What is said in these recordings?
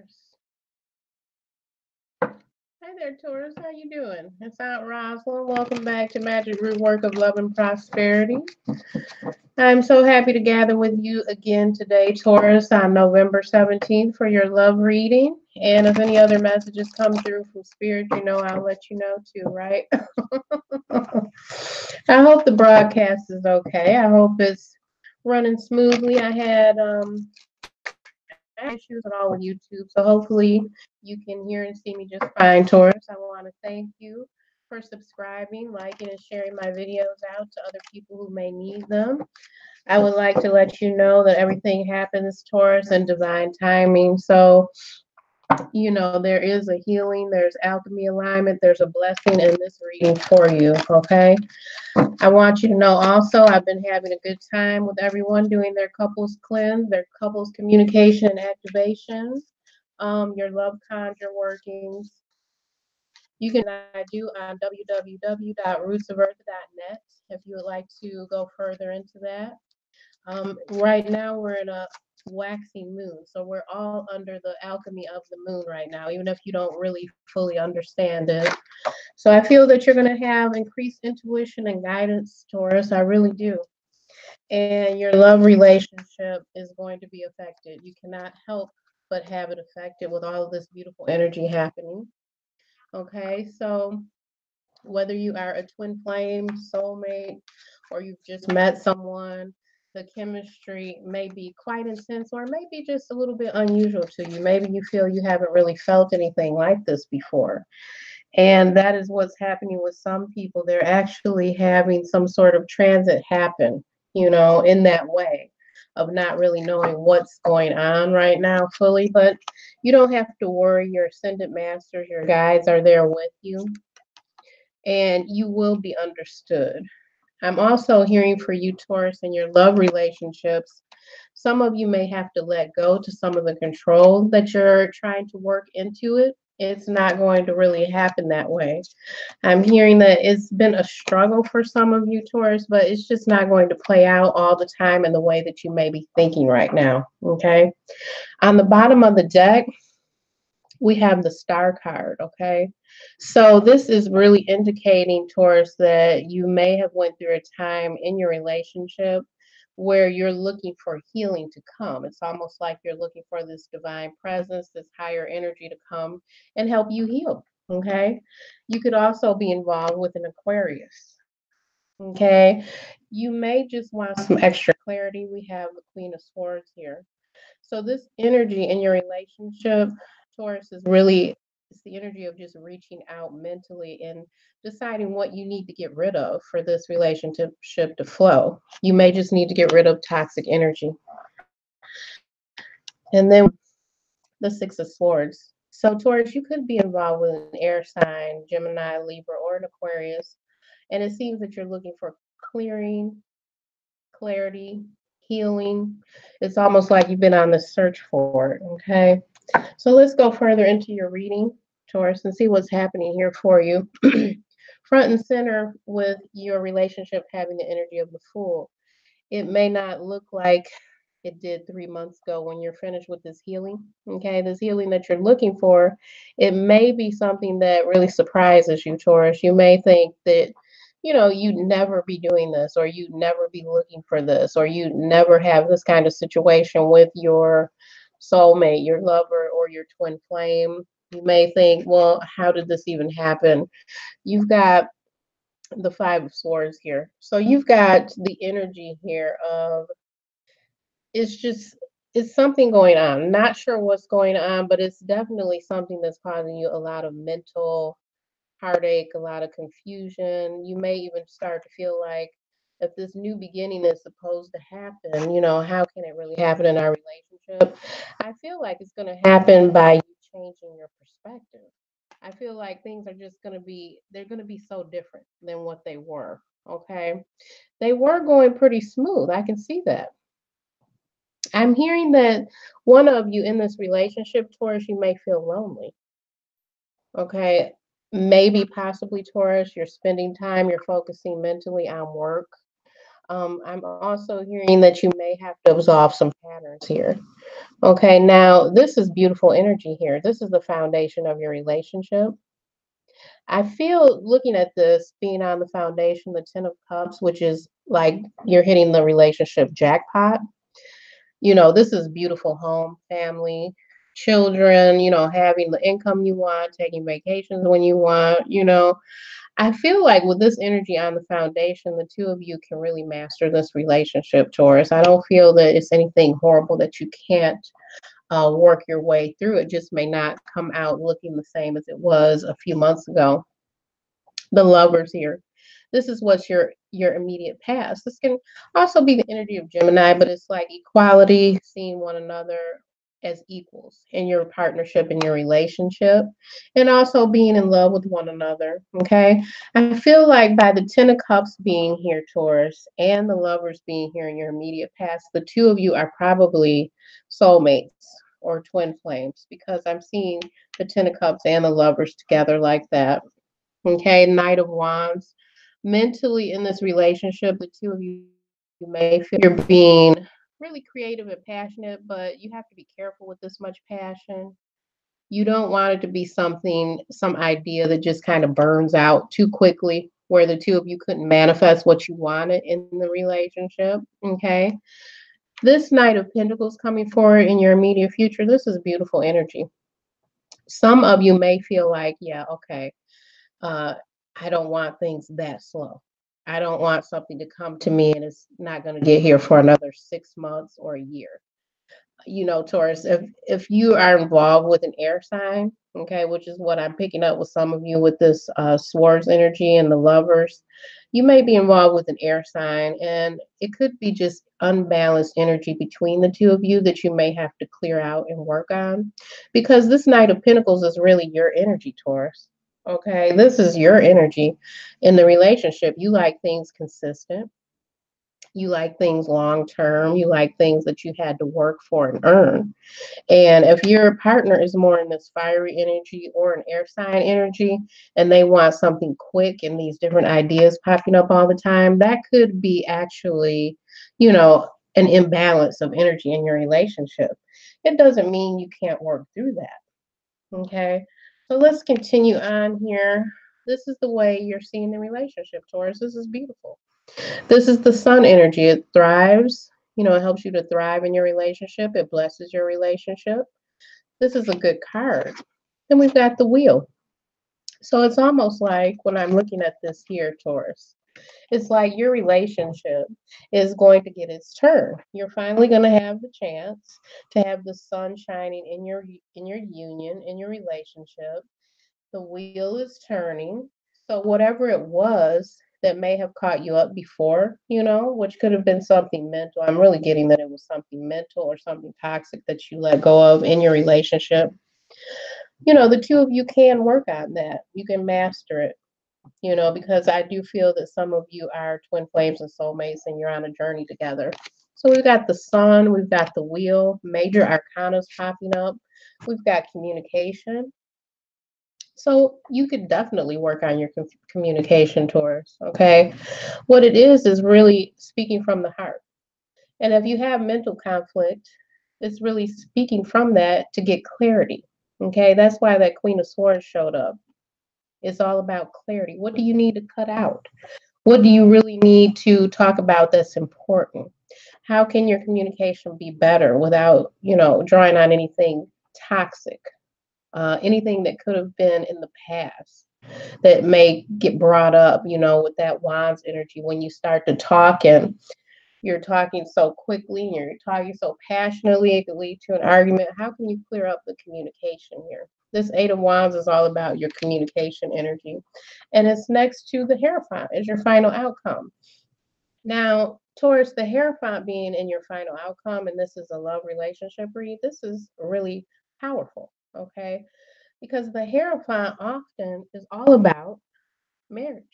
Taurus. Hi there, Taurus. How you doing? It's Aunt Rosalind. Welcome back to Magic Root Work of Love and Prosperity. I'm so happy to gather with you again today, Taurus, on November 17th for your love reading. And if any other messages come through from Spirit, you know I'll let you know too, right? I hope the broadcast is okay. I hope it's running smoothly. I had issues at all with YouTube, so hopefully you can hear and see me just fine, Taurus. I want to thank you for subscribing, liking, and sharing my videos out to other people who may need them. I would like to let you know that everything happens, Taurus, in divine timing. So, you know, there is a healing, there's alchemy alignment, there's a blessing in this reading for you, okay? I want you to know also I've been having a good time with everyone doing their couples cleanse, their couples communication and activation, your love conjure workings. You can I do on www.rootsofearth220 if you would like to go further into that. Right now we're in a waxing moon, so we're all under the alchemy of the moon right now, even if you don't really fully understand it. So I feel that you're going to have increased intuition and guidance, Taurus. I really do. And your love relationship is going to be affected. You cannot help but have it affected with all of this beautiful energy happening. Okay, so whether you are a twin flame, soulmate, or you've just met someone, the chemistry may be quite intense or maybe just a little bit unusual to you. Maybe you feel you haven't really felt anything like this before. And that is what's happening with some people. They're actually having some sort of transit happen, you know, in that way of not really knowing what's going on right now fully. But you don't have to worry. Your ascended masters, your guides are there with you, and you will be understood. I'm also hearing for you, Taurus, in your love relationships. Some of you may have to let go to some of the control that you're trying to work into it. It's not going to really happen that way. I'm hearing that it's been a struggle for some of you, Taurus, but it's just not going to play out all the time in the way that you may be thinking right now. Okay. On the bottom of the deck, we have the star card, okay? So this is really indicating, Taurus, that you may have went through a time in your relationship where you're looking for healing to come. It's almost like you're looking for this divine presence, this higher energy to come and help you heal, okay? You could also be involved with an Aquarius, okay? You may just want some extra clarity. We have the Queen of Swords here. So this energy in your relationship, Taurus, is really it's the energy of just reaching out mentally and deciding what you need to get rid of for this relationship to flow. You may just need to get rid of toxic energy. And then the Six of Swords. So Taurus, you could be involved with an air sign, Gemini, Libra, or an Aquarius. And it seems that you're looking for clearing, clarity, healing. It's almost like you've been on the search for it, okay? So let's go further into your reading, Taurus, and see what's happening here for you. Front and center with your relationship having the energy of the Fool. It may not look like it did 3 months ago when you're finished with this healing, okay? This healing that you're looking for, it may be something that really surprises you, Taurus. You may think that you know, you'd never be doing this, or you'd never be looking for this, or you'd never have this kind of situation with your soulmate, your lover, or your twin flame. You may think, well, how did this even happen? You've got the Five of Swords here. So you've got the energy here of it's just it's something going on. Not sure what's going on, but it's definitely something that's causing you a lot of mental heartache, a lot of confusion. You may even start to feel like if this new beginning is supposed to happen, you know, how can it really happen in our relationship? I feel like it's going to happen by you changing your perspective. I feel like things are just going to be, they're going to be so different than what they were. Okay. They were going pretty smooth. I can see that. I'm hearing that one of you in this relationship, Taurus, you may feel lonely. Okay. Maybe possibly Taurus, you're spending time, you're focusing mentally on work. I'm also hearing that you may have to absolve some patterns here. Okay, now this is beautiful energy here. This is the foundation of your relationship. I feel looking at this being on the foundation, the Ten of Cups, which is like you're hitting the relationship jackpot. This is beautiful home, family, children, having the income you want, taking vacations when you want. I feel like with this energy on the foundation, the two of you can really master this relationship, Taurus. I don't feel that it's anything horrible that you can't work your way through. It just may not come out looking the same as it was a few months ago. The lovers here. This is what's your immediate past. This can also be the energy of Gemini, but it's like equality, seeing one another as equals in your partnership, in your relationship, and also being in love with one another. Okay. I feel like by the Ten of Cups being here, Taurus, and the lovers being here in your immediate past, the two of you are probably soulmates or twin flames because I'm seeing the Ten of Cups and the lovers together like that. Okay, Knight of Wands. Mentally in this relationship, the two of you may feel like you're being really creative and passionate, but you have to be careful with this much passion. You don't want it to be some idea that just kind of burns out too quickly, where the two of you couldn't manifest what you wanted in the relationship. Okay. This Knight of Pentacles coming forward in your immediate future, this is beautiful energy. Some of you may feel like, yeah, okay, uh, I don't want things that slow. I don't want something to come to me and it's not going to get here for another 6 months or a year. Taurus, if you are involved with an air sign, okay, which is what I'm picking up with some of you with this swords energy and the lovers, you may be involved with an air sign, and it could be just unbalanced energy between the two of you that you may have to clear out and work on, because this Knight of Pentacles is really your energy, Taurus. Okay, this is your energy in the relationship. You like things consistent. You like things long term. You like things that you had to work for and earn. And if your partner is more in this fiery energy or an air sign energy, and they want something quick and these different ideas popping up all the time, that could be actually, an imbalance of energy in your relationship. It doesn't mean you can't work through that. Okay. So let's continue on here. This is the way you're seeing the relationship, Taurus. This is beautiful. This is the sun energy. It thrives. It helps you to thrive in your relationship. It blesses your relationship. This is a good card. Then we've got the wheel. So it's almost like when I'm looking at this here, Taurus, it's like your relationship is going to get its turn. You're finally going to have the chance to have the sun shining in your union, in your relationship. The wheel is turning. So whatever it was that may have caught you up before, which could have been something mental. I'm really getting that it was something mental or something toxic that you let go of in your relationship. The two of you can work on that. You can master it, because I do feel that some of you are twin flames and soulmates and you're on a journey together. So we've got the sun, we've got the wheel, major arcanas popping up. We've got communication. So you could definitely work on your communication, Taurus. Okay. What it is really speaking from the heart. And if you have mental conflict, it's really speaking from that to get clarity. Okay. That's why that Queen of Swords showed up. It's all about clarity. What do you need to cut out? What do you really need to talk about that's important? How can your communication be better without, drawing on anything toxic, anything that could have been in the past that may get brought up, with that Wands energy when you start to talk and you're talking so quickly and you're talking so passionately, it could lead to an argument. How can you clear up the communication here? This Eight of Wands is all about your communication energy. And it's next to the Hierophant as your final outcome. Now, Taurus, the Hierophant being in your final outcome, and this is a love relationship read, this is really powerful, okay? Because the Hierophant often is all about marriage.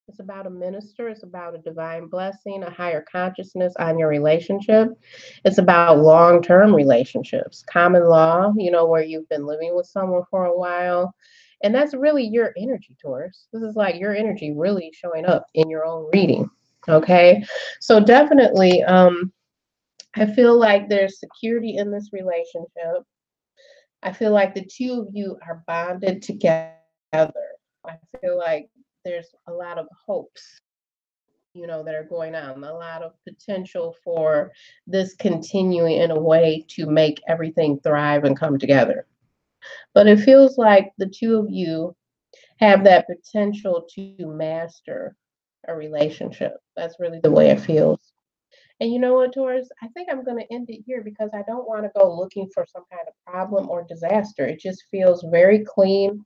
It's about a minister, it's about a divine blessing, a higher consciousness on your relationship. It's about long term relationships, common law, where you've been living with someone for a while. And that's really your energy, Taurus. This is like your energy really showing up in your own reading. Okay. So definitely, I feel like there's security in this relationship. I feel like the two of you are bonded together. I feel like there's a lot of hopes, that are going on, a lot of potential for this continuing in a way to make everything thrive and come together. But it feels like the two of you have that potential to master a relationship. That's really the way it feels. And you know what, Taurus? I think I'm going to end it here because I don't want to go looking for some kind of problem or disaster. It just feels very clean,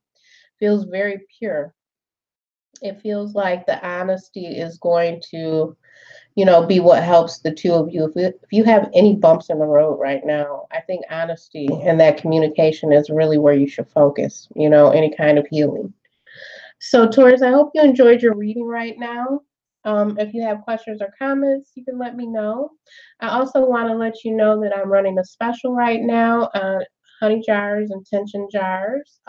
feels very pure. It feels like the honesty is going to, be what helps the two of you. If you have any bumps in the road right now, I think honesty and that communication is really where you should focus, any kind of healing. So, Taurus, I hope you enjoyed your reading right now. If you have questions or comments, you can let me know. I also want to let you know that I'm running a special right now on honey jars and tension jars.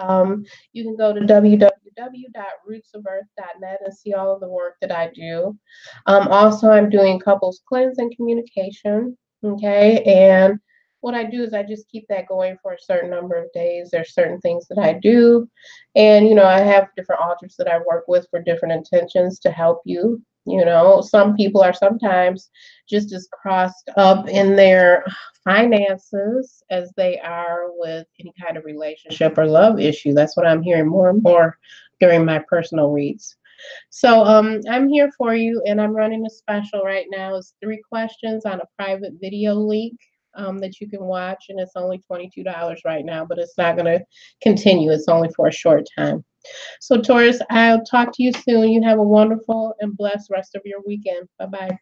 You can go to www.rootsofearth.net and see all of the work that I do. Also, I'm doing couples cleanse and communication. Okay, and what I do is I just keep that going for a certain number of days. There's certain things that I do. And, I have different authors that I work with for different intentions to help you. Some people are sometimes just as crossed up in their finances as they are with any kind of relationship or love issue. That's what I'm hearing more and more during my personal reads. So I'm here for you, and I'm running a special right now. It's 3 questions on a private video link that you can watch, and it's only $22 right now, but it's not going to continue. It's only for a short time. So Taurus, I'll talk to you soon. You have a wonderful and blessed rest of your weekend. Bye-bye.